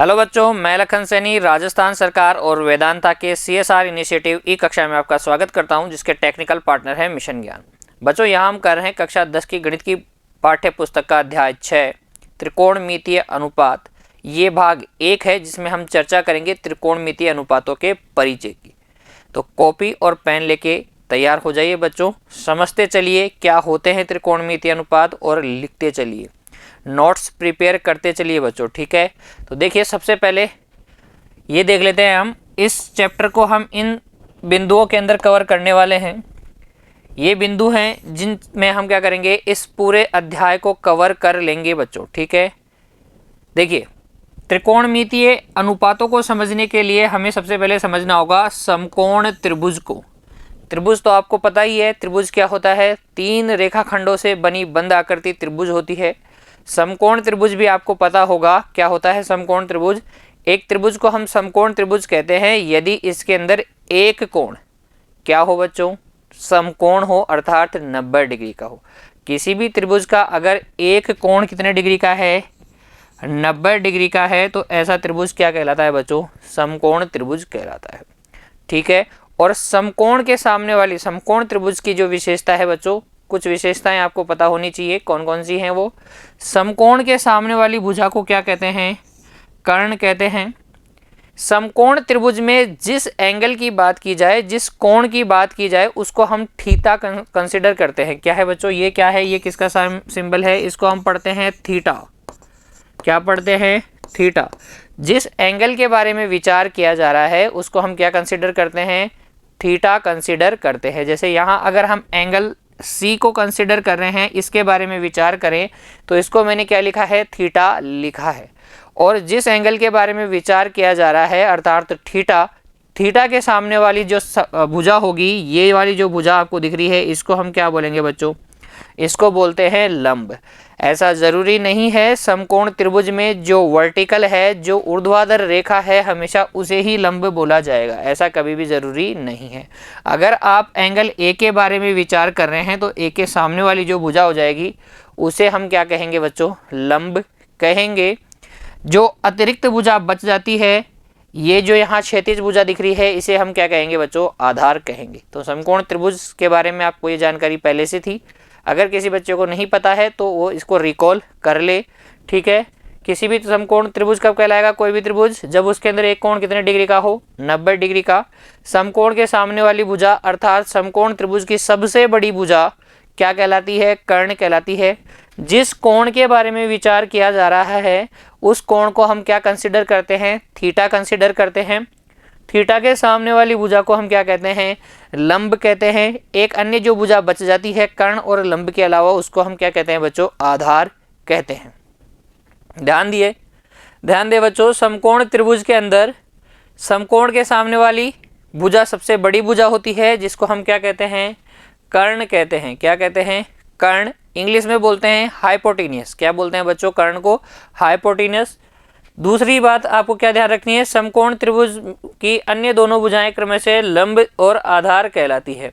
Hello बच्चों, मैं लखन सैनी राजस्थान सरकार और वेदांता के CSR इनिशिएटिव ई कक्षा में आपका स्वागत करता हूं, जिसके टेक्निकल पार्टनर है मिशन ज्ञान। बच्चों, यहाँ हम कर रहे हैं कक्षा 10 की गणित की पाठ्य पुस्तक का अध्याय 6 त्रिकोणमितीय अनुपात। ये भाग 1 है जिसमें हम चर्चा करेंगे त्रिकोणमितीय अनुपातों के परिचय की। तो कॉपी और पेन लेके तैयार हो जाइए बच्चों। समझते चलिए क्या होते हैं त्रिकोणमितीय अनुपात और लिखते चलिए, नोट्स प्रिपेयर करते चलिए बच्चों, ठीक है। तो देखिए, सबसे पहले ये देख लेते हैं, हम इस चैप्टर को हम इन बिंदुओं के अंदर कवर करने वाले हैं। ये बिंदु हैं जिनमें हम क्या करेंगे, इस पूरे अध्याय को कवर कर लेंगे बच्चों, ठीक है। देखिए, त्रिकोणमितीय अनुपातों को समझने के लिए हमें सबसे पहले समझना होगा समकोण त्रिभुज को। त्रिभुज तो आपको पता ही है, त्रिभुज क्या होता है, 3 रेखाखंडों से बनी बंद आकृति त्रिभुज होती है। समकोण त्रिभुज भी आपको पता होगा क्या होता है समकोण त्रिभुज। एक त्रिभुज को हम समकोण त्रिभुज कहते हैं यदि इसके अंदर एक कोण क्या हो बच्चों, समकोण हो, अर्थात 90 डिग्री का हो। किसी भी त्रिभुज का अगर एक कोण कितने डिग्री का है, 90 डिग्री का है, तो ऐसा त्रिभुज क्या कहलाता है बच्चों, समकोण त्रिभुज कहलाता है, ठीक है। और समकोण के सामने वाली समकोण त्रिभुज की जो विशेषता है बच्चों, कुछ विशेषताएं आपको पता होनी चाहिए। कौन कौन सी हैं वो, समकोण के सामने वाली भुजा को क्या कहते हैं, कर्ण कहते हैं। समकोण त्रिभुज में जिस एंगल की बात की जाए, जिस कोण की बात की जाए, उसको हम थीटा कंसिडर करते हैं। क्या है बच्चों, ये क्या है, ये किसका सिंबल है, इसको हम पढ़ते हैं थीटा। क्या पढ़ते हैं, थीटा। जिस एंगल के बारे में विचार किया जा रहा है उसको हम क्या कंसिडर करते हैं, थीटा कंसिडर करते हैं। जैसे यहाँ अगर हम एंगल C को कंसिडर कर रहे हैं, इसके बारे में विचार करें, तो इसको मैंने क्या लिखा है, थीटा लिखा है। और जिस एंगल के बारे में विचार किया जा रहा है अर्थात थीटा, थीटा के सामने वाली जो भुजा होगी, ये वाली जो भुजा आपको दिख रही है, इसको हम क्या बोलेंगे बच्चों, इसको बोलते हैं लंब। ऐसा जरूरी नहीं है समकोण त्रिभुज में जो वर्टिकल है, जो ऊर्ध्वाधर रेखा है, हमेशा उसे ही लंब बोला जाएगा, ऐसा कभी भी जरूरी नहीं है। अगर आप एंगल ए के बारे में विचार कर रहे हैं तो ए के सामने वाली जो भुजा हो जाएगी उसे हम क्या कहेंगे बच्चों, लंब कहेंगे। जो अतिरिक्त भुजा बच जाती है, ये जो यहाँ क्षैतिज भुजा दिख रही है, इसे हम क्या कहेंगे बच्चों, आधार कहेंगे। तो समकोण त्रिभुज के बारे में आपको ये जानकारी पहले से थी। अगर किसी बच्चे को नहीं पता है तो वो इसको रिकॉल कर ले, ठीक है। किसी भी समकोण त्रिभुज कब कहलाएगा, कोई भी त्रिभुज जब उसके अंदर एक कोण कितने डिग्री का हो, 90 डिग्री का। समकोण के सामने वाली भुजा अर्थात समकोण त्रिभुज की सबसे बड़ी भुजा क्या कहलाती है, कर्ण कहलाती है। जिस कोण के बारे में विचार किया जा रहा है उस कोण को हम क्या कंसिडर करते हैं, थीटा कंसिडर करते हैं। थीटा के सामने वाली भुजा को हम क्या कहते हैं, लंब कहते हैं। एक अन्य जो भुजा बच जाती है कर्ण और लंब के अलावा, उसको हम क्या कहते हैं बच्चों, आधार कहते हैं। ध्यान दे बच्चों, समकोण त्रिभुज के अंदर समकोण के सामने वाली भुजा सबसे बड़ी भुजा होती है, जिसको हम क्या कहते हैं, कर्ण कहते हैं। क्या कहते हैं, कर्ण। इंग्लिश में बोलते हैं हाइपोटेनियस। क्या बोलते हैं बच्चों, कर्ण को हाइपोटेनियस। दूसरी बात आपको क्या ध्यान रखनी है, समकोण त्रिभुज की अन्य दोनों भुजाएं क्रम से लंब और आधार कहलाती है।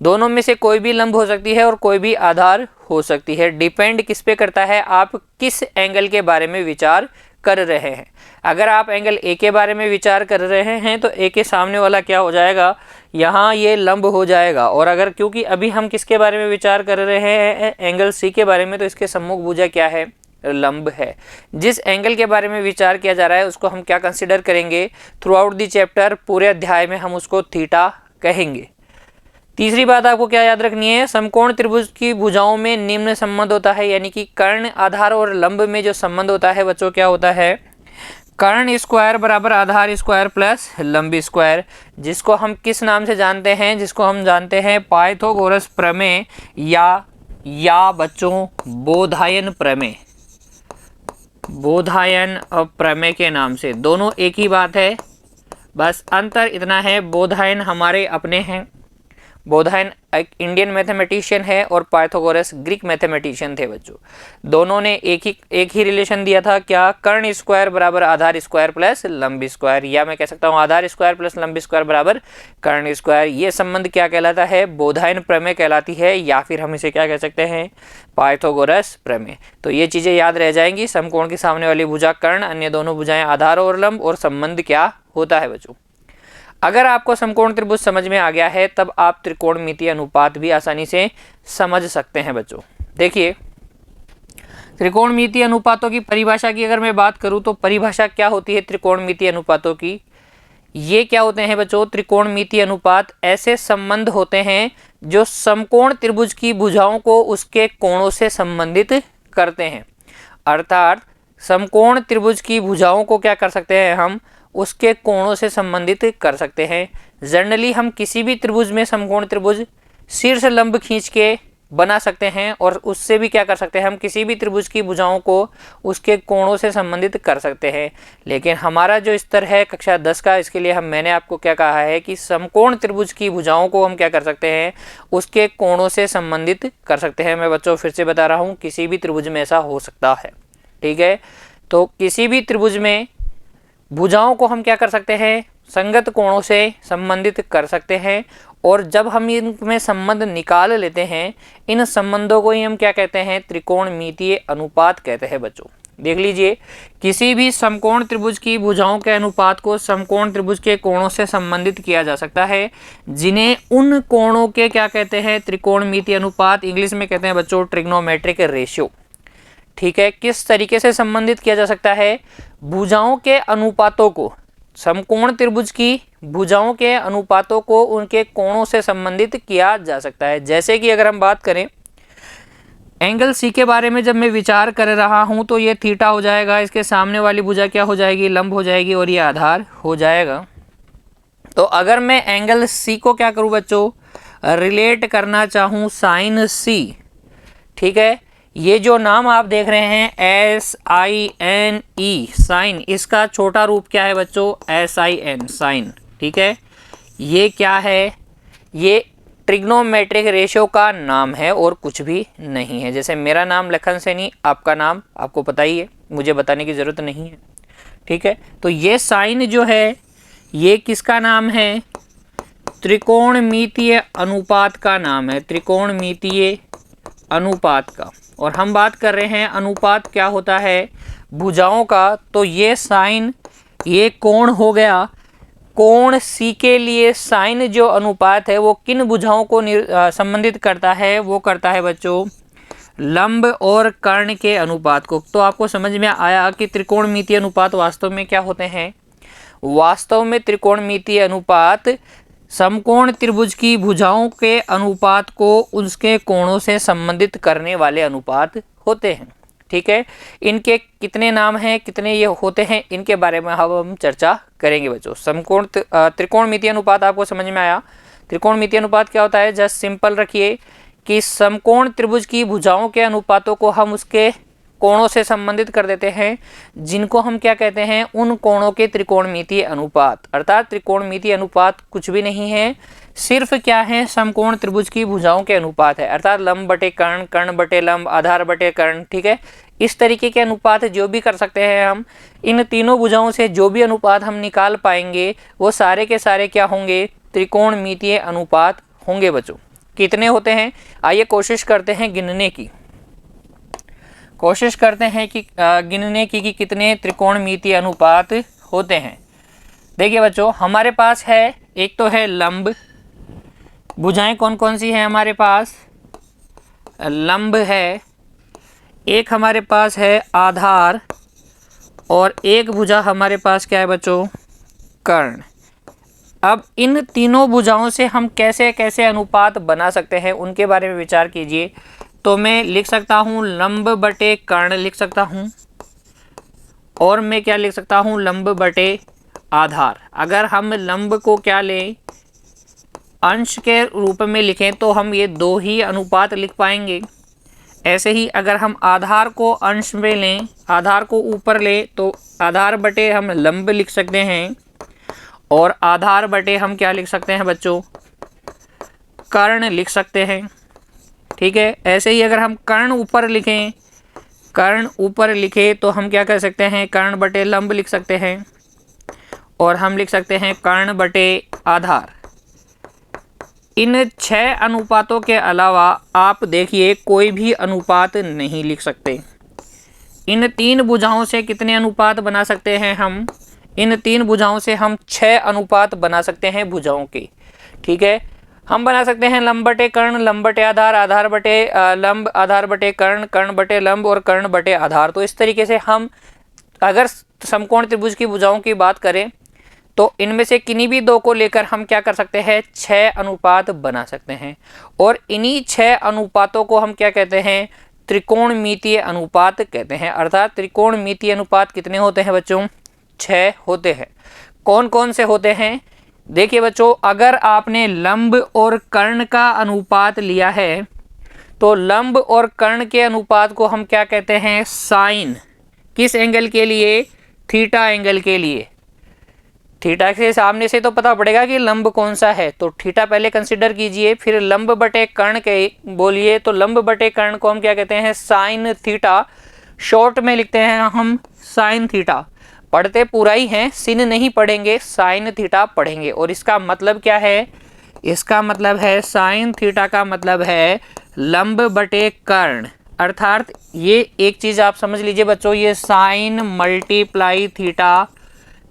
दोनों में से कोई भी लंब हो सकती है और कोई भी आधार हो सकती है। डिपेंड किस पे करता है, आप किस एंगल के बारे में विचार कर रहे हैं। अगर आप एंगल ए के बारे में विचार कर रहे हैं तो ए के सामने वाला क्या हो जाएगा, यहाँ ये लंब हो जाएगा। और अगर, क्योंकि अभी हम किसके बारे में विचार कर रहे हैं, एंगल सी के बारे में, तो इसके सम्मुख भुजा क्या है, लंब है। जिस एंगल के बारे में विचार किया जा रहा है उसको हम क्या कंसिडर करेंगे, थ्रू आउट द चैप्टर, पूरे अध्याय में हम उसको थीटा कहेंगे। तीसरी बात आपको क्या याद रखनी है, समकोण त्रिभुज की भुजाओं में निम्न संबंध होता है, यानी कि कर्ण, आधार और लंब में जो संबंध होता है बच्चों, क्या होता है, कर्ण स्क्वायर बराबर आधार स्क्वायर प्लस लंब स्क्वायर। जिसको हम किस नाम से जानते हैं, जिसको हम जानते हैं पाइथागोरस प्रमेय या बच्चों बोधायन प्रमेय, बोधायन और प्रमेय के नाम से। दोनों एक ही बात है, बस अंतर इतना है, बोधायन हमारे अपने हैं, बोधायन एक इंडियन मैथमेटिशियन है और पाइथागोरस ग्रीक मैथमेटिशियन थे बच्चों। दोनों ने एक ही रिलेशन दिया था, क्या? कर्ण स्क्वायर बराबर आधार स्क्वायर प्लस लंब स्क्वायर, या मैं कह सकता हूँ आधार स्क्वायर प्लस लंब स्क्वायर बराबर कर्ण स्क्वायर। ये संबंध क्या कहलाता है? बोधायन प्रमेय कहलाती है, या फिर हम इसे क्या कह सकते हैं? पाइथागोरस प्रमेय। तो ये चीजें याद रह जाएंगी। समकोण की सामने वाली भुजा कर्ण, अन्य दोनों भुजाएं आधार और लंब, और संबंध क्या होता है बच्चों। अगर आपको समकोण त्रिभुज समझ में आ गया है तब आप त्रिकोणमितीय अनुपात भी आसानी से समझ सकते हैं बच्चों। देखिए, त्रिकोणमितीय अनुपातों की परिभाषा की अगर मैं बात करूं तो परिभाषा क्या होती है त्रिकोणमितीय अनुपातों की? ये क्या होते हैं बच्चों? त्रिकोणमितीय अनुपात ऐसे संबंध होते हैं जो समकोण त्रिभुज की भुजाओं को उसके कोणों से संबंधित करते हैं। अर्थात समकोण त्रिभुज की भुजाओं को क्या कर सकते हैं हम? उसके कोणों से संबंधित कर सकते हैं। जनरली हम किसी भी त्रिभुज में समकोण त्रिभुज शीर्ष लंब खींच के बना सकते हैं, और उससे भी क्या कर सकते हैं हम? किसी भी त्रिभुज की भुजाओं को उसके कोणों से संबंधित कर सकते हैं। लेकिन हमारा जो स्तर है कक्षा 10 का, इसके लिए मैंने आपको क्या कहा है कि समकोण त्रिभुज की भुजाओं को हम क्या कर सकते हैं? उसके कोणों से संबंधित कर सकते हैं। मैं बच्चों फिर से बता रहा हूँ, किसी भी त्रिभुज में ऐसा हो सकता है। ठीक है, तो किसी भी त्रिभुज में भुजाओं को हम क्या कर सकते हैं? संगत कोणों से संबंधित कर सकते हैं। और जब हम इनमें संबंध निकाल लेते हैं, इन संबंधों को ही हम क्या कहते हैं? त्रिकोणमितीय अनुपात कहते हैं बच्चों। देख लीजिए, किसी भी समकोण त्रिभुज की भुजाओं के अनुपात को समकोण त्रिभुज के कोणों से संबंधित किया जा सकता है, जिन्हें उन कोणों के क्या कहते हैं? त्रिकोणमितीय अनुपात। इंग्लिश में कहते हैं बच्चों ट्रिग्नोमेट्रिक रेशियो। ठीक है, किस तरीके से संबंधित किया जा सकता है? भुजाओं के अनुपातों को, समकोण त्रिभुज की भुजाओं के अनुपातों को उनके कोणों से संबंधित किया जा सकता है। जैसे कि अगर हम बात करें एंगल सी के बारे में, जब मैं विचार कर रहा हूं तो ये थीटा हो जाएगा, इसके सामने वाली भुजा क्या हो जाएगी? लंब हो जाएगी, और ये आधार हो जाएगा। तो अगर मैं एंगल सी को क्या करूं बच्चों? रिलेट करना चाहूं साइन सी, ठीक है, ये जो नाम आप देख रहे हैं SINE साइन, इसका छोटा रूप क्या है बच्चों? SIN sine. ठीक है, ये क्या है? ये ट्रिग्नोमेट्रिक रेशियो का नाम है और कुछ भी नहीं है। जैसे मेरा नाम लखन सैनी, आपका नाम आपको पता ही है, मुझे बताने की ज़रूरत नहीं है। ठीक है, तो ये साइन जो है ये किसका नाम है? त्रिकोणमितीय अनुपात का नाम है, त्रिकोणमितीय अनुपात का। और हम बात कर रहे हैं अनुपात क्या होता है? भुजाओं का। तो ये साइन, ये कोण हो गया। कोण सी के लिए साइन जो अनुपात है वो किन भुजाओं को संबंधित करता है? वो करता है बच्चों लंब और कर्ण के अनुपात को। तो आपको समझ में आया कि त्रिकोणमितीय अनुपात वास्तव में क्या होते हैं? वास्तव में त्रिकोणमितीय अनुपात समकोण त्रिभुज की भुजाओं के अनुपात को उसके कोणों से संबंधित करने वाले अनुपात होते हैं। ठीक है, इनके कितने नाम हैं, कितने ये होते हैं, इनके बारे में हम चर्चा करेंगे बच्चों। समकोण त्रिकोणमितीय अनुपात आपको समझ में आया? त्रिकोणमितीय अनुपात क्या होता है? जस्ट सिंपल रखिए कि समकोण त्रिभुज की भुजाओं के अनुपातों को हम उसके कोणों से संबंधित कर देते हैं, जिनको हम क्या कहते हैं? उन कोणों के त्रिकोणमितीय अनुपात। अर्थात त्रिकोणमितीय अनुपात कुछ भी नहीं है, सिर्फ क्या है? समकोण त्रिभुज की भुजाओं के अनुपात है। अर्थात लंब बटे कर्ण, कर्ण बटे लंब, आधार बटे कर्ण। ठीक है, इस तरीके के अनुपात जो भी कर सकते हैं हम, इन तीनों भुजाओं से जो भी अनुपात हम निकाल पाएंगे वो सारे के सारे क्या होंगे? त्रिकोणमितीय अनुपात होंगे बच्चों। कितने होते हैं? आइए कोशिश करते हैं गिनने की। कोशिश करते हैं कि गिनने की कि कितने त्रिकोणमितीय अनुपात होते हैं। देखिए बच्चों, हमारे पास है, एक तो है लंब। भुजाएं कौन कौन सी हैं हमारे पास? लंब है, एक हमारे पास है आधार, और एक भुजा हमारे पास क्या है बच्चों? कर्ण। अब इन तीनों भुजाओं से हम कैसे कैसे अनुपात बना सकते हैं उनके बारे में विचार कीजिए। तो मैं लिख सकता हूँ लंब बटे कर्ण लिख सकता हूँ, और मैं क्या लिख सकता हूँ? लंब बटे आधार। अगर हम लंब को क्या लें? अंश के रूप में लिखें तो हम ये दो ही अनुपात लिख पाएंगे। ऐसे ही अगर हम आधार को अंश में लें, आधार को ऊपर लें, तो आधार बटे हम लंब लिख सकते हैं, और आधार बटे हम क्या लिख सकते हैं बच्चों? कर्ण लिख सकते हैं। ठीक है, ऐसे ही अगर हम कर्ण ऊपर लिखें, कर्ण ऊपर लिखे तो हम क्या कर सकते हैं, कर्ण बटे लंब लिख सकते हैं, और हम लिख सकते हैं कर्ण बटे आधार। इन 6 अनुपातों के अलावा आप देखिए कोई भी अनुपात नहीं लिख सकते। इन 3 भुजाओं से कितने अनुपात बना सकते हैं हम, इन 3 भुजाओं से हम 6 अनुपात बना सकते हैं भुजाओं के। ठीक है, हम बना सकते हैं लंब बटे कर्ण, लंब बटे आधार, आधार बटे लंब, आधार बटे कर्ण, कर्ण बटे लंब और कर्ण बटे आधार। तो इस तरीके से हम अगर समकोण त्रिभुज की भुजाओं की बात करें तो इनमें से किन्हीं भी 2 को लेकर हम क्या कर सकते हैं, 6 अनुपात बना सकते हैं। और इन्हीं 6 अनुपातों को हम क्या कहते हैं, त्रिकोणमितीय अनुपात कहते हैं। अर्थात त्रिकोणमितीय अनुपात कितने होते हैं बच्चों, 6 होते हैं। कौन कौन से होते हैं, देखिए बच्चों, अगर आपने लंब और कर्ण का अनुपात लिया है तो लंब और कर्ण के अनुपात को हम क्या कहते हैं, साइन। किस एंगल के लिए, थीटा एंगल के लिए। थीटा के सामने से तो पता पड़ेगा कि लंब कौन सा है, तो थीटा पहले कंसिडर कीजिए, फिर लंब बटे कर्ण के बोलिए, तो लंब बटे कर्ण को हम क्या कहते हैं, साइन थीटा। शॉर्ट में लिखते हैं हम साइन थीटा। पढ़ते पूरा ही हैं, सिन नहीं पढ़ेंगे, साइन थीटा पढ़ेंगे। और इसका मतलब क्या है, इसका मतलब है साइन थीटा का मतलब है लंब बटे कर्ण। अर्थात ये एक चीज आप समझ लीजिए बच्चों, ये साइन मल्टीप्लाई थीटा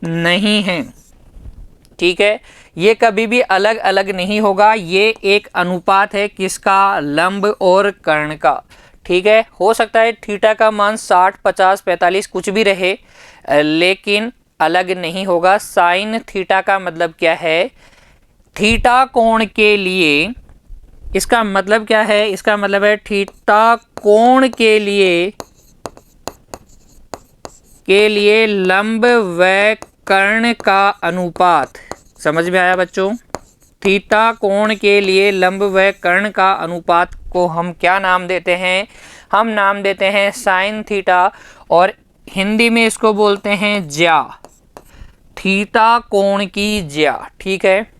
नहीं है। ठीक है, ये कभी भी अलग अलग नहीं होगा, ये एक अनुपात है किसका, लंब और कर्ण का। ठीक है, हो सकता है थीटा का मान 60, 50, 45 कुछ भी रहे, लेकिन अलग नहीं होगा। साइन थीटा का मतलब क्या है, थीटा कोण के लिए, इसका मतलब क्या है, इसका मतलब है थीटा कोण के लिए लंब व कर्ण का अनुपात। समझ में आया बच्चों, थीटा कोण के लिए लंब व कर्ण का अनुपात को हम क्या नाम देते हैं, हम नाम देते हैं साइन थीटा, और हिंदी में इसको बोलते हैं ज्या, थीटा कोण की ज्या। ठीक है,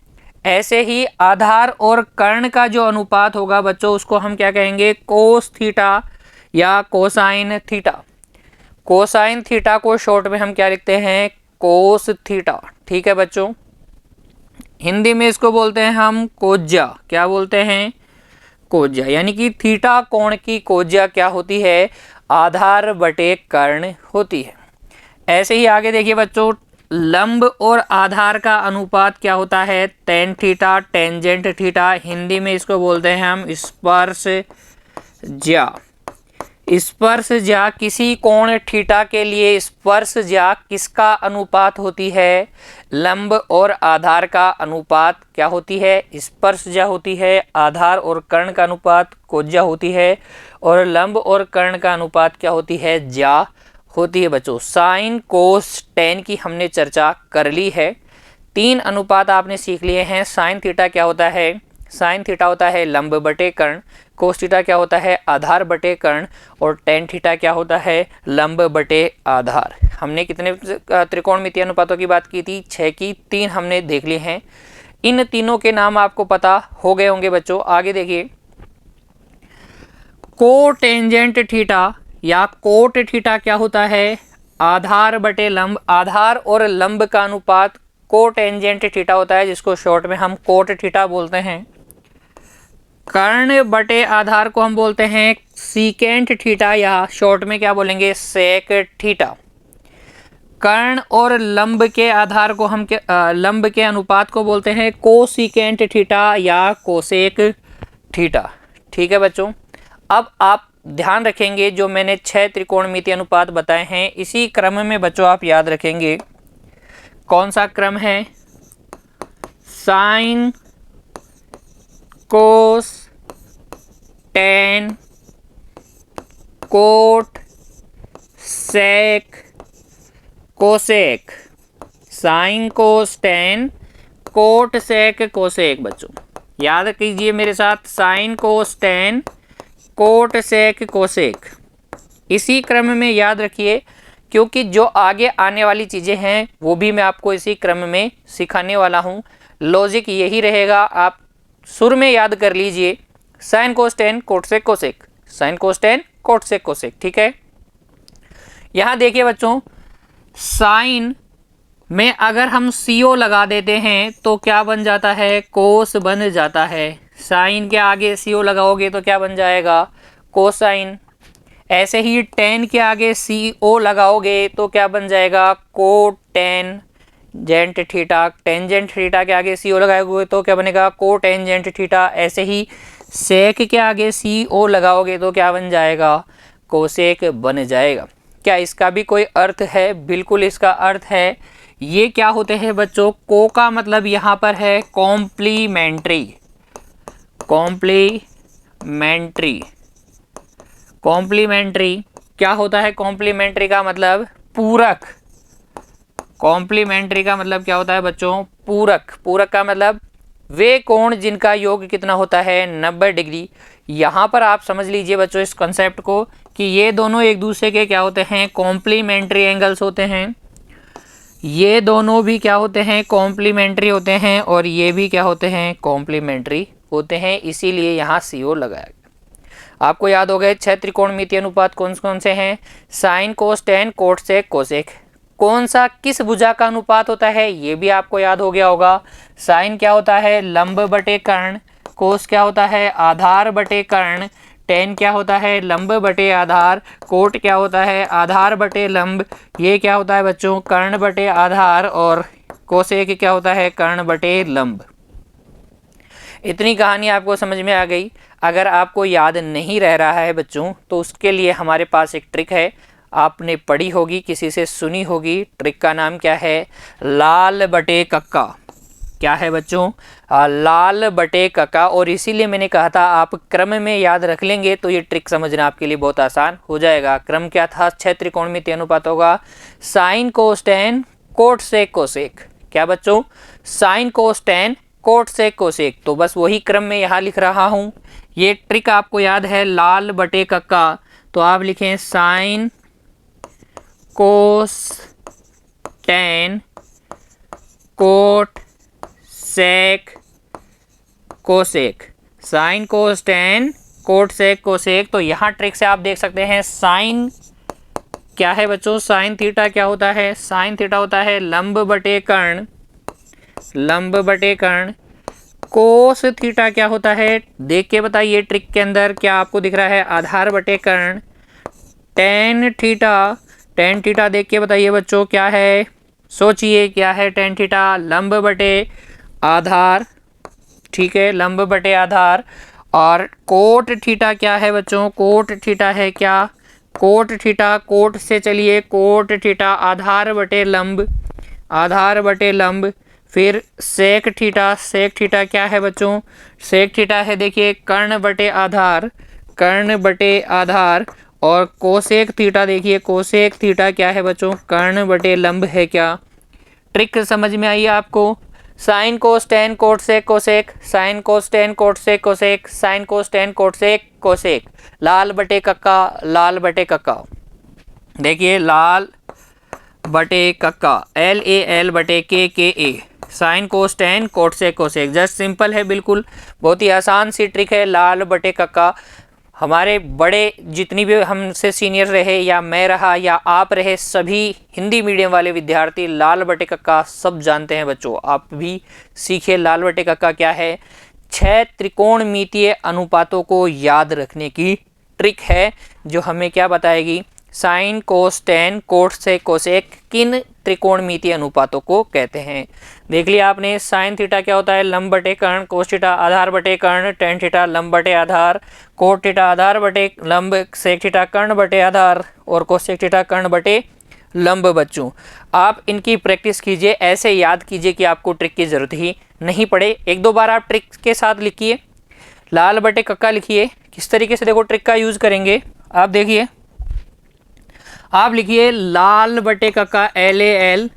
ऐसे ही आधार और कर्ण का जो अनुपात होगा बच्चों, उसको हम क्या कहेंगे, कोस थीटा या कोसाइन थीटा। कोसाइन थीटा को शॉर्ट में हम क्या लिखते हैं, कोस थीटा। ठीक है बच्चों, हिंदी में इसको बोलते हैं हम कोज्या। क्या बोलते हैं, कोज्या। यानी कि थीटा कोण की कोज्या क्या होती है, आधार बटे कर्ण होती है। ऐसे ही आगे देखिए बच्चों, लंब और आधार का अनुपात क्या होता है, tan theta tangent theta. Hindi में इसको बोलते हैं हम स्पर्श ज्या। स्पर्श ज्या किसी कोण थीटा के लिए स्पर्श ज्या किसका अनुपात होती है, लंब और आधार का अनुपात क्या होती है, स्पर्श ज्या होती है। आधार और कर्ण का अनुपात कोज्या होती है, और लंब और कर्ण का अनुपात क्या होती है, ज्या होती है बच्चों। साइन कोस टेन की हमने चर्चा कर ली है। 3 अनुपात आपने सीख लिए हैं। साइन थीटा क्या होता है, साइन थीटा होता है लंब बटे कर्ण, कोस थीटा क्या होता है, आधार बटे कर्ण, और टेन थीटा क्या होता है, लंब बटे आधार। हमने कितने त्रिकोणमितीय अनुपातों की बात की थी, 6 की। 3 हमने देख लिए हैं। इन तीनों के नाम आपको पता हो गए होंगे बच्चों। आगे देखिए, कोटेंजेंट थीटा या कोट थीटा क्या होता है, आधार बटे लंब। आधार और लंब का अनुपात कोटेंजेंट थीटा होता है, जिसको शॉर्ट में हम कोट थीटा बोलते हैं। कर्ण बटे आधार को हम बोलते हैं सीकेंट थीटा, या शॉर्ट में क्या बोलेंगे, सेक थीटा। कर्ण और लंब के आधार को हम लंब के अनुपात को बोलते हैं कोसीकेंट थीटा या कोसेक थीटा। ठीक है बच्चों, अब आप ध्यान रखेंगे जो मैंने 6 त्रिकोणमितीय अनुपात बताए हैं, इसी क्रम में बच्चों आप याद रखेंगे। कौन सा क्रम है, sine cos tan cot sec cosec. Sine cos tan cot sec cosec. बच्चों याद कीजिए मेरे साथ, sine cos tan cot sec cosec, इसी क्रम में याद रखिए, क्योंकि जो आगे आने वाली चीज़ें हैं वो भी मैं आपको इसी क्रम में सिखाने वाला हूँ। लॉजिक यही रहेगा, आप शुरू में याद कर लीजिए sine cos tan cot sec cosec, sine cos tan cot sec cosec. ठीक है, यहां देखिए बच्चों, साइन में अगर हम CO लगा देते हैं तो क्या बन जाता है, कोस बन जाता है। साइन के आगे CO लगाओगे तो क्या बन जाएगा, कोसाइन। ऐसे ही टेन के आगे CO लगाओगे तो क्या बन जाएगा, कोटेन जेंट थीटा। टेंजेंट थीटा के आगे CO लगाओगे तो क्या बनेगा, कोटेंजेंट थीटा। ऐसे ही सेक के आगे CO लगाओगे तो क्या बन जाएगा, कोसेक बन जाएगा। क्या इसका भी कोई अर्थ है, बिल्कुल इसका अर्थ है। ये क्या होते हैं बच्चों, को का मतलब यहाँ पर है कॉम्प्लीमेंट्री, कॉम्प्लीमेंट्री, कॉम्प्लीमेंट्री क्या होता है, कॉम्प्लीमेंट्री का मतलब पूरक। कॉम्प्लीमेंट्री का मतलब क्या होता है बच्चों, पूरक। पूरक का मतलब वे कोण जिनका योग कितना होता है, 90 डिग्री। यहाँ पर आप समझ लीजिए बच्चों इस कॉन्सेप्ट को कि ये दोनों एक दूसरे के क्या होते हैं, कॉम्प्लीमेंट्री एंगल्स होते हैं। ये दोनों भी क्या होते हैं, कॉम्प्लीमेंट्री होते हैं, और ये भी क्या होते हैं, कॉम्प्लीमेंट्री होते हैं। इसीलिए यहाँ CO लगाया गया। आपको याद हो गए 6 त्रिकोणमितीय अनुपात कौन कौन से हैं, sine cos tan cot sec cosec. कौन सा किस भुजा का अनुपात होता है, ये भी आपको याद हो गया होगा। साइन क्या होता है, लंब बटे कर्ण। कोस क्या होता है, आधार बटे कर्ण। टेन क्या होता है, लंब बटे आधार। कोट क्या होता है, आधार बटे लंब। ये क्या होता है बच्चों, कर्ण बटे आधार। और कोसेक क्या होता है, कर्ण बटे लंब। इतनी कहानी आपको समझ में आ गई। अगर आपको याद नहीं रह रहा है बच्चों तो उसके लिए हमारे पास एक ट्रिक है, आपने पढ़ी होगी, किसी से सुनी होगी। ट्रिक का नाम क्या है, लाल बटे कक्का। क्या है बच्चों, लाल बटे कक्का। और इसीलिए मैंने कहा था आप क्रम में याद रख लेंगे तो ये ट्रिक समझना आपके लिए बहुत आसान हो जाएगा। क्रम क्या था, 6 त्रिकोणमितीय अनुपात होगा, sine cos tan cot sec cosec. क्या बच्चों, sine cos tan cot sec cosec. तो बस वही क्रम में यहाँ लिख रहा हूँ। ये ट्रिक आपको याद है, लाल बटे कक्का। तो आप लिखें sine cos tan cot sec cosec, sine cos tan cot sec cosec. तो यहाँ ट्रिक से आप देख सकते हैं साइन क्या है बच्चों, साइन थीटा क्या होता है, साइन थीटा होता है लंब बटे कर्ण, लंब बटे कर्ण। कोस थीटा क्या होता है, देख के बताइए ट्रिक के अंदर क्या आपको दिख रहा है, आधार बटे कर्ण। टेन थीटा, टेन थीटा देख के बताइए बच्चों क्या है, सोचिए क्या है टेन थीटा, लंब बटे आधार। ठीक है, लंब बटे आधार। और कोट थीटा क्या है बच्चों, कोट थीटा है क्या, कोट थीटा, कोट से चलिए कोट थीटा आधार बटे लंब, आधार बटे लंब। फिर सेक थीटा, सेक थीटा क्या है बच्चों, सेक थीटा है देखिए कर्ण बटे आधार, कर्ण बटे आधार। और कोसेक थीटा देखिए, कोसेक थीटा क्या है बच्चों, कर्ण बटे लंब है क्या। ट्रिक समझ में आई आपको, sine cos tan cot sec cosec, sine cos tan cot sec cosec, sine cos tan cot sec cosec. लाल बटे कक्का, लाल बटे कक्का। देखिए लाल बटे कक्का, LAL बटे KA, sine cos tan cot sec cosec. Just simple है, बिल्कुल बहुत ही आसान सी ट्रिक है, लाल बटे कक्का। हमारे बड़े जितनी भी हमसे सीनियर रहे या मैं रहा या आप रहे, सभी हिंदी मीडियम वाले विद्यार्थी लाल बटे कक्का सब जानते हैं बच्चों। आप भी सीखिए लाल बटे कक्का क्या है। 6 त्रिकोणमितीय अनुपातों को याद रखने की ट्रिक है जो हमें क्या बताएगी, sine cos tan cot sec cosec किन त्रिकोणमितीय अनुपातों को कहते हैं। देख लिया आपने, साइन थीटा क्या होता है, लंब बटे कर्ण, कोस थीटा आधार बटे कर्ण, टेन थीटा लंब बटे आधार, कोट थीटा आधार बटे लंब, सेक थीटा कर्ण बटे आधार, और कोसेक थीटा कर्ण बटे लंब। बच्चों आप इनकी प्रैक्टिस कीजिए, ऐसे याद कीजिए कि आपको ट्रिक की जरूरत ही नहीं पड़े। एक दो बार आप ट्रिक के साथ लिखिए, लाल बटे कक्का लिखिए। किस तरीके से देखो ट्रिक का यूज करेंगे आप देखिए, आप लिखिए लाल बटे कक्का LAL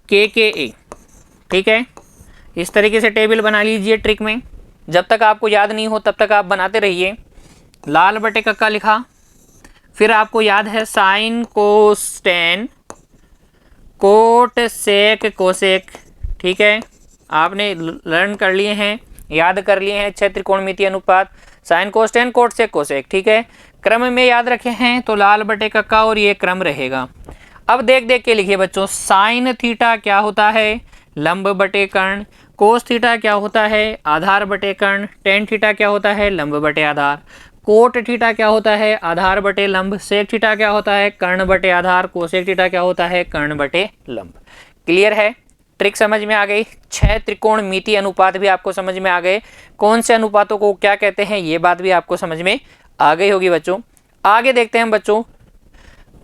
KA। ठीक है, इस तरीके से टेबल बना लीजिए ट्रिक में। जब तक आपको याद नहीं हो तब तक आप बनाते रहिए। लाल बटे कक्का लिखा, फिर आपको याद है sine cos tan cot sec cosec. ठीक है, आपने लर्न कर लिए हैं याद कर लिए हैं 6 त्रिकोणमितीय अनुपात, sine cos tan cot sec cosec, ठीक है। क्रम में याद रखे हैं तो लाल बटे कक्का और ये क्रम रहेगा। अब देख देख के लिखिए बच्चों, साइन थीटा क्या होता है, लंब बटे कर्ण। कोस थीटा क्या होता है, आधार बटे कर्ण। टेन थीटा क्या होता है, लंब बटे आधार। कोट थीटा क्या होता है, आधार बटे लंब। सेक थीटा क्या होता है, कर्ण बटे आधार। कोसेक थीटा क्या होता है, कर्ण बटे लंब। क्लियर है, ट्रिक समझ में आ गई। 6 त्रिकोणमितीय अनुपात भी आपको समझ में आ गए, कौन से अनुपातों को क्या कहते हैं ये बात भी आपको समझ में आ गई होगी बच्चों। आगे देखते हैं बच्चों,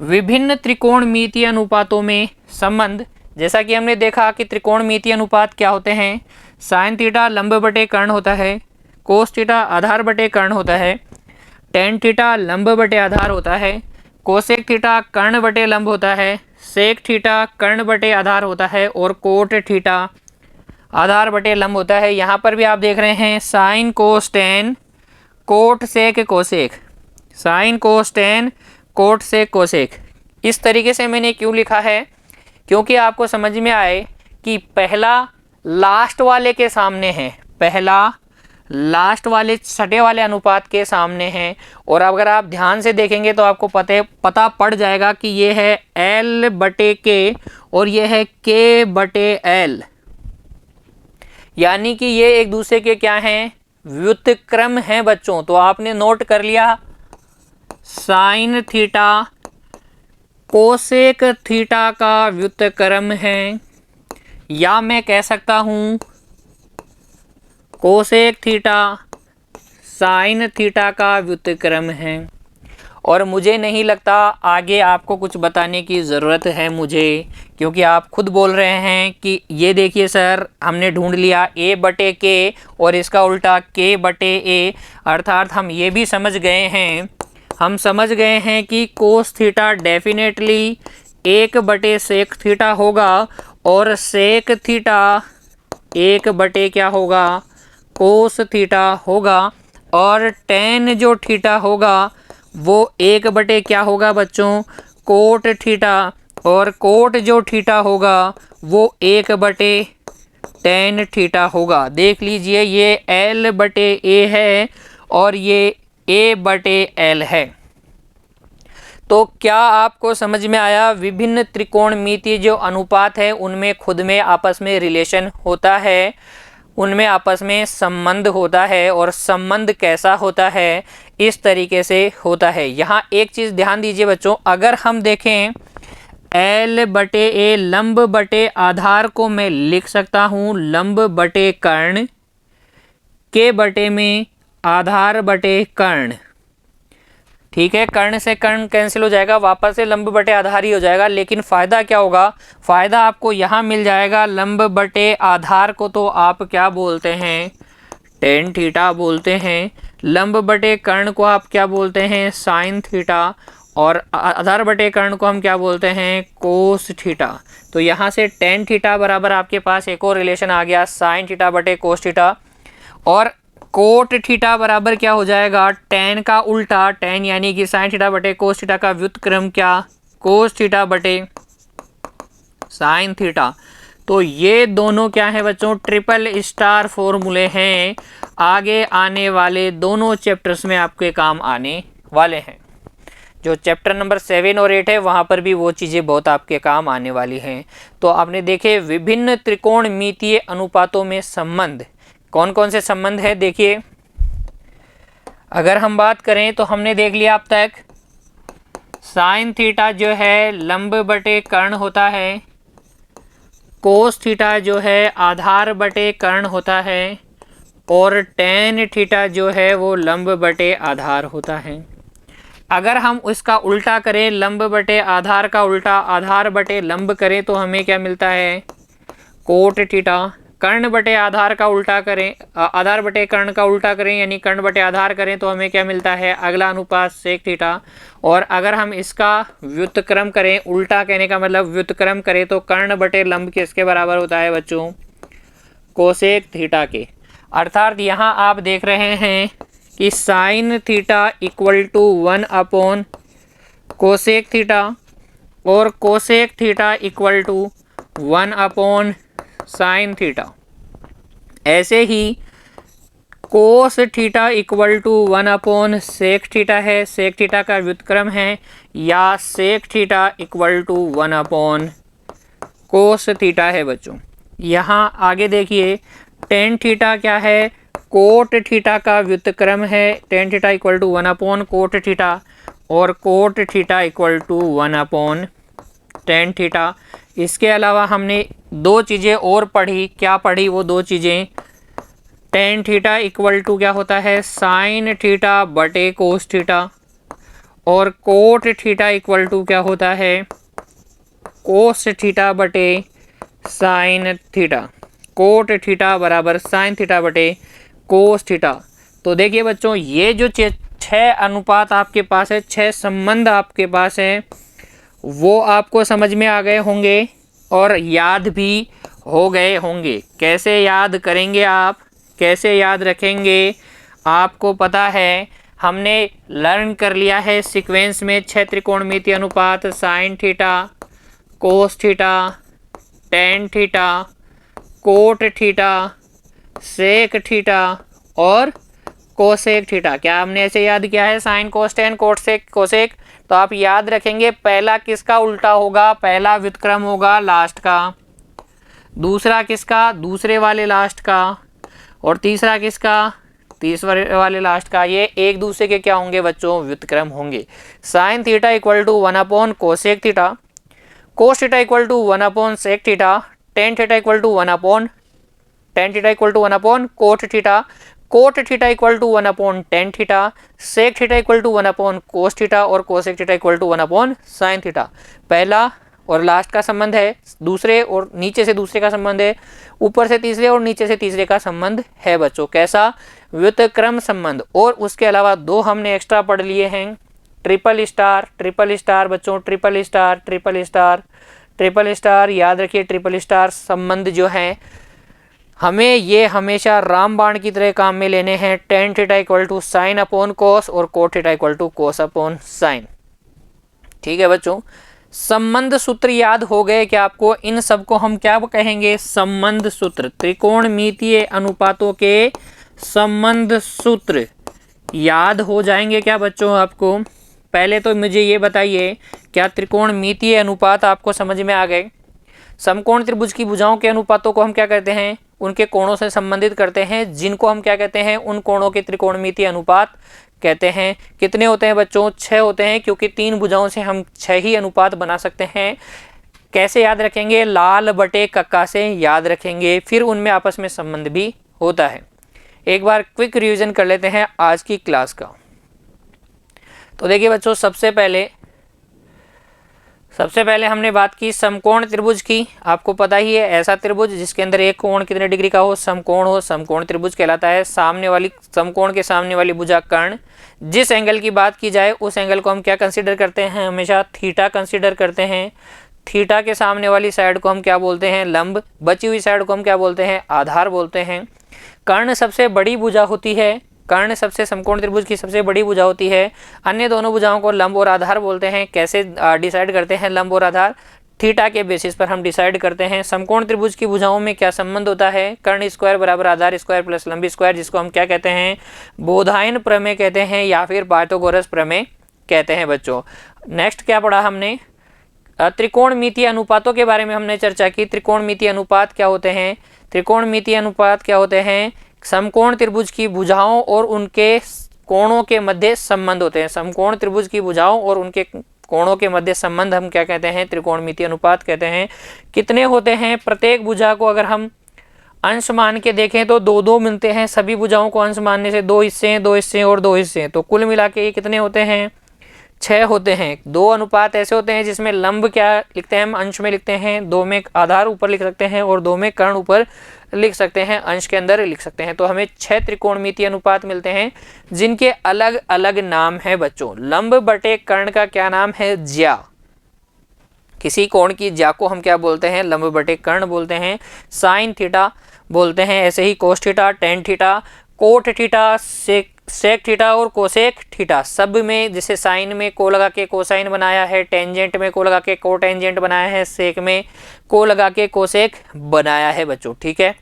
विभिन्न त्रिकोणमितीय अनुपातों में संबंध। जैसा कि हमने देखा कि त्रिकोणमितीय अनुपात क्या होते हैं, साइन थीटा लंब बटे कर्ण होता है, कोस थीटा आधार बटे कर्ण होता है, टेन थीटा लंब बटे आधार होता है, कोसेक थीटा कर्ण बटे लंब होता है, सेक थीटा कर्ण बटे आधार होता है और कोट थीटा आधार बटे लंब होता है। यहाँ पर भी आप देख रहे हैं sine cos tan cot sec cosec, sine cos tan cot sec cosec. इस तरीके से मैंने क्यों लिखा है, क्योंकि आपको समझ में आए कि पहला लास्ट वाले के सामने है, पहला लास्ट वाले छठे वाले अनुपात के सामने है। और अगर आप ध्यान से देखेंगे तो आपको पता पड़ जाएगा कि ये है L बटे के और ये है K बटे L, यानी कि ये एक दूसरे के क्या हैं, व्युत्क्रम हैं बच्चों। तो आपने नोट कर लिया, साइन थीटा कोसेक थीटा का व्युत्क्रम है, या मैं कह सकता हूं कोसेक थीटा साइन थीटा का व्युत्क्रम है। और मुझे नहीं लगता आगे आपको कुछ बताने की ज़रूरत है मुझे, क्योंकि आप खुद बोल रहे हैं कि ये देखिए सर हमने ढूंढ लिया A बटे के और इसका उल्टा K बटे A, अर्थात हम ये भी समझ गए हैं, हम समझ गए हैं कि कोस थीटा डेफिनेटली 1 बटे सेक थीटा होगा और सेक थीटा 1 बटे क्या होगा, कोस थीटा होगा। और टेन जो थीटा होगा वो 1 बटे क्या होगा बच्चों, कोट थीटा। और कोट जो थीटा होगा वो 1 बटे टेन थीटा होगा। देख लीजिए ये L बटे A है और ये A बटे L है। तो क्या आपको समझ में आया, विभिन्न त्रिकोणमितीय जो अनुपात है उनमें खुद में आपस में रिलेशन होता है, उनमें आपस में संबंध होता है। और संबंध कैसा होता है, इस तरीके से होता है। यहाँ एक चीज़ ध्यान दीजिए बच्चों, अगर हम देखें L बटे A लंब बटे आधार को मैं लिख सकता हूँ लंब बटे कर्ण, के बटे में आधार बटे कर्ण, ठीक है। कर्ण से कर्ण कैंसिल हो जाएगा, वापस से लंब बटे आधार ही हो जाएगा। लेकिन फ़ायदा क्या होगा, फ़ायदा आपको यहाँ मिल जाएगा, लंब बटे आधार को तो आप क्या बोलते हैं, टेन थीटा बोलते हैं। लंब बटे कर्ण को आप क्या बोलते हैं, साइन थीटा। और आधार बटे कर्ण को हम क्या बोलते हैं, कोस थीटा। तो यहाँ से टेन थीटा बराबर आपके पास एक और रिलेशन आ गया, साइन थीटा बटे कोस थीटा। और कोट थीटा बराबर क्या हो जाएगा, टेन का उल्टा, टेन यानी कि साइन थीटा बटे कोस थीटा का व्युत्क्रम क्या, कोस थीटा बटे साइन थीटा। तो ये दोनों क्या है बच्चों, ट्रिपल स्टार फॉर्मूले हैं, आगे आने वाले दोनों चैप्टर्स में आपके काम आने वाले हैं। जो चैप्टर नंबर 7 और 8 है वहाँ पर भी वो चीज़ें बहुत आपके काम आने वाली हैं। तो आपने देखे विभिन्न त्रिकोणमितीय अनुपातों में संबंध, कौन कौन से संबंध है। देखिए अगर हम बात करें तो हमने देख लिया अब तक, साइन थीटा जो है लंब बटे कर्ण होता है, कोस थीटा जो है आधार बटे कर्ण होता है, और टेन थीटा जो है वो लंब बटे आधार होता है। अगर हम उसका उल्टा करें, लंब बटे आधार का उल्टा आधार बटे लंब करें तो हमें क्या मिलता है, कोट थीटा। कर्ण बटे आधार का उल्टा करें, आधार बटे कर्ण का उल्टा करें यानी कर्ण बटे आधार करें तो हमें क्या मिलता है, अगला अनुपात सेक थीटा। और अगर हम इसका व्युत्क्रम करें, उल्टा कहने का मतलब व्युत्क्रम करें, तो कर्ण बटे लंब किसके बराबर होता है बच्चों, कोसेक थीटा के। अर्थात यहाँ आप देख रहे हैं कि sine theta equal to 1 upon cosec theta और cosec theta equal to 1 upon sine theta. ऐसे ही cos theta equal to 1 sec theta है, सेक थीटा का व्युत्क्रम है, या sec theta equal to 1 cos theta है बच्चों। यहाँ आगे देखिए टेन थीटा क्या है, कोट थीटा का व्युत्क्रम है। Tan theta equal to 1 cot theta, और cot theta equal to 1 tan theta. इसके अलावा हमने दो चीज़ें और पढ़ी, क्या पढ़ी वो दो चीज़ें, टेन थीटा इक्वल टू क्या होता है, साइन थीटा बटे कोस थीटा, और कोट थीटा इक्वल टू क्या होता है, कोस थीटा बटे साइन थीटा। कोट थीटा बराबर साइन थीटा बटे कोस थीटा। तो देखिए बच्चों, ये जो छः अनुपात आपके पास है, छः संबंध आपके पास है, वो आपको समझ में आ गए होंगे और याद भी हो गए होंगे। कैसे याद करेंगे आप, कैसे याद रखेंगे, आपको पता है, हमने लर्न कर लिया है सीक्वेंस में 6 त्रिकोणमितीय अनुपात, sine theta, cos theta, tan theta, cot theta, sec theta और कोसेक थीटा। क्या हमने ऐसे याद किया है, sine cos tan cot sec cosec. तो आप याद रखेंगे पहला किसका उल्टा होगा, पहला व्युत्क्रम होगा लास्ट का, दूसरा किसका, दूसरे वाले लास्ट का, और तीसरा किसका, तीसरे वाले लास्ट का। ये एक दूसरे के क्या होंगे बच्चों, व्युत्क्रम होंगे। Sine theta equal to 1 cosec theta, cos theta equal to 1 sec theta, tan theta equal to 1 tan theta equal to 1 cot theta, cot theta equal to 1 tan theta, sec theta equal to 1 cos theta, और cosec theta equal to 1 sine theta. पहला और last का संबंध है, दूसरे और नीचे से दूसरे का संबंध है, ऊपर से तीसरे और नीचे से तीसरे का संबंध है बच्चों। कैसा, व्युत्क्रम संबंध। और उसके अलावा दो हमने एक्स्ट्रा पढ़ लिए हैं, ट्रिपल स्टार बच्चों, triple star triple star triple star. याद रखिए ट्रिपल स्टार संबंध जो है हमें ये हमेशा रामबाण की तरह काम में लेने हैं। Tan theta equal to sine upon cos और cot theta equal to cos upon sine. ठीक है बच्चों, संबंध सूत्र याद हो गए क्या आपको? इन सबको हम क्या कहेंगे, संबंध सूत्र। त्रिकोणमितीय अनुपातों के संबंध सूत्र याद हो जाएंगे क्या बच्चों आपको? पहले तो मुझे ये बताइए, क्या त्रिकोणमितीय अनुपात आपको समझ में आ गए? समकोण त्रिभुज की भुजाओं के अनुपातों को हम क्या कहते हैं, उनके कोणों से संबंधित करते हैं, जिनको हम क्या कहते हैं, उन कोणों के त्रिकोणमितीय अनुपात कहते हैं। कितने होते हैं बच्चों? 6 होते हैं, क्योंकि 3 भुजाओं से हम 6 ही अनुपात बना सकते हैं। कैसे याद रखेंगे? लाल बटे कक्का से याद रखेंगे, फिर उनमें आपस में संबंध भी होता है। एक बार क्विक रिवीजन कर लेते हैं आज की क्लास का। तो देखिए बच्चों, सबसे पहले हमने बात की समकोण त्रिभुज की। आपको पता ही है, ऐसा त्रिभुज जिसके अंदर एक कोण कितने डिग्री का हो, समकोण हो, समकोण त्रिभुज कहलाता है। सामने वाली समकोण के सामने वाली भुजा कर्ण, जिस एंगल की बात की जाए उस एंगल को हम क्या कंसीडर करते हैं, हमेशा थीटा कंसीडर करते हैं। थीटा के सामने वाली साइड को हम क्या बोलते हैं, लंब। बची हुई साइड को हम क्या बोलते हैं, आधार बोलते हैं। कर्ण सबसे बड़ी भुजा होती है, कर्ण सबसे समकोण त्रिभुज की सबसे बड़ी भुजा होती है। अन्य दोनों भुजाओं को लंब और आधार बोलते हैं। कैसे डिसाइड करते हैं लंब और आधार? थीटा के बेसिस पर हम डिसाइड करते हैं। समकोण त्रिभुज की भुजाओं में क्या संबंध होता है? कर्ण स्क्वायर बराबर आधार स्क्वायर प्लस लंब स्क्वायर, जिसको हम क्या कहते हैं, बोधायन प्रमेय कहते हैं, या फिर पाइथागोरस प्रमेय कहते हैं बच्चों। नेक्स्ट क्या पढ़ा हमने? त्रिकोणमितीय अनुपातों के बारे में हमने चर्चा की। त्रिकोणमितीय अनुपात क्या होते हैं? त्रिकोणमितीय अनुपात क्या होते हैं? समकोण त्रिभुज की भुजाओं और उनके कोणों के मध्य संबंध होते हैं। समकोण त्रिभुज की भुजाओं और उनके कोणों के मध्य संबंध हम क्या कहते हैं, त्रिकोणमितीय अनुपात कहते हैं। कितने होते हैं? प्रत्येक भुजा को अगर हम अंश मान के देखें तो 2-2 मिलते हैं। सभी भुजाओं को अंश मानने से 2 हिस्से हैं, 2 हिस्से और 2 हिस्से हैं, तो कुल मिला के ये कितने होते हैं, 6 होते हैं। 2 अनुपात ऐसे होते हैं जिसमें लंब क्या लिखते हैं, हम अंश में लिखते हैं, 2 में आधार ऊपर लिख सकते हैं और 2 में कर्ण ऊपर लिख सकते हैं, अंश के अंदर लिख सकते हैं। तो हमें 6 त्रिकोणमितीय अनुपात मिलते हैं, जिनके अलग अलग नाम है बच्चों। लंब बटे कर्ण का क्या नाम है, ज्या। किसी कोण की ज्या को हम क्या बोलते हैं, लंब बटे कर्ण बोलते हैं। साइन थीटा बोलते हैं, ऐसे ही cos theta, tan theta, cot theta, sec theta और कोसेक थीटा। सब में जैसे साइन में को लगा के कोसाइन बनाया है, टेंजेंट में को लगा के कोटेंजेंट बनाया है, सेक में को लगा के कोसेक बनाया है बच्चों। ठीक है,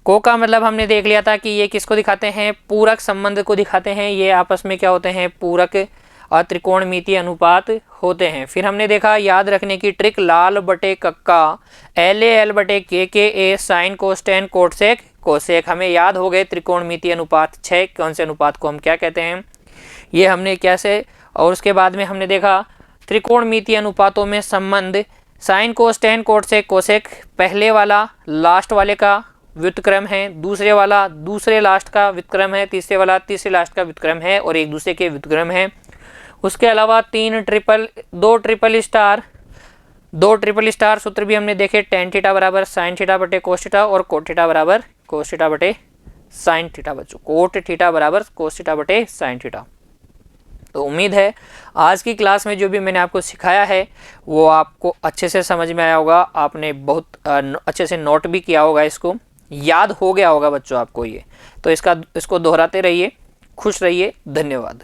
को का मतलब हमने देख लिया था कि ये किसको दिखाते हैं, पूरक संबंध को दिखाते हैं। ये आपस में क्या होते हैं, पूरक त्रिकोणमितीय अनुपात होते हैं। फिर हमने देखा याद रखने की ट्रिक, लाल बटे कक्का LA L बटे KKA साइन कोस्टेन कोटसेक कोसेक। हमें याद हो गए त्रिकोणमितीय अनुपात 6 कौन से अनुपात को हम क्या कहते हैं, ये हमने कैसे। और उसके बाद में हमने देखा त्रिकोणमितीय अनुपातों में संबंध, साइन कोस्टेन कोटसेक कोसेक पहले वाला लास्ट वाले का व्युत्क्रम है, दूसरे वाला दूसरे लास्ट का व्युत्क्रम है, तीसरे वाला तीसरे लास्ट का व्युत्क्रम है और एक दूसरे के व्युत्क्रम है। उसके अलावा दो ट्रिपल स्टार सूत्र भी हमने देखे, टेन थीटा बराबर साइन थीटा बटे कोस थीटा और कोट थीटा बराबर कोस थीटा बटे साइन थीटा। बच्चों कोट थीटा बराबर कोस थीटा बटे साइन थीटा। तो उम्मीद है आज की क्लास में जो भी मैंने आपको सिखाया है वो आपको अच्छे से समझ में आया होगा, आपने बहुत अच्छे से नोट भी किया होगा, इसको याद हो गया होगा बच्चों आपको ये। तो इसको दोहराते रहिए, खुश रहिए, धन्यवाद।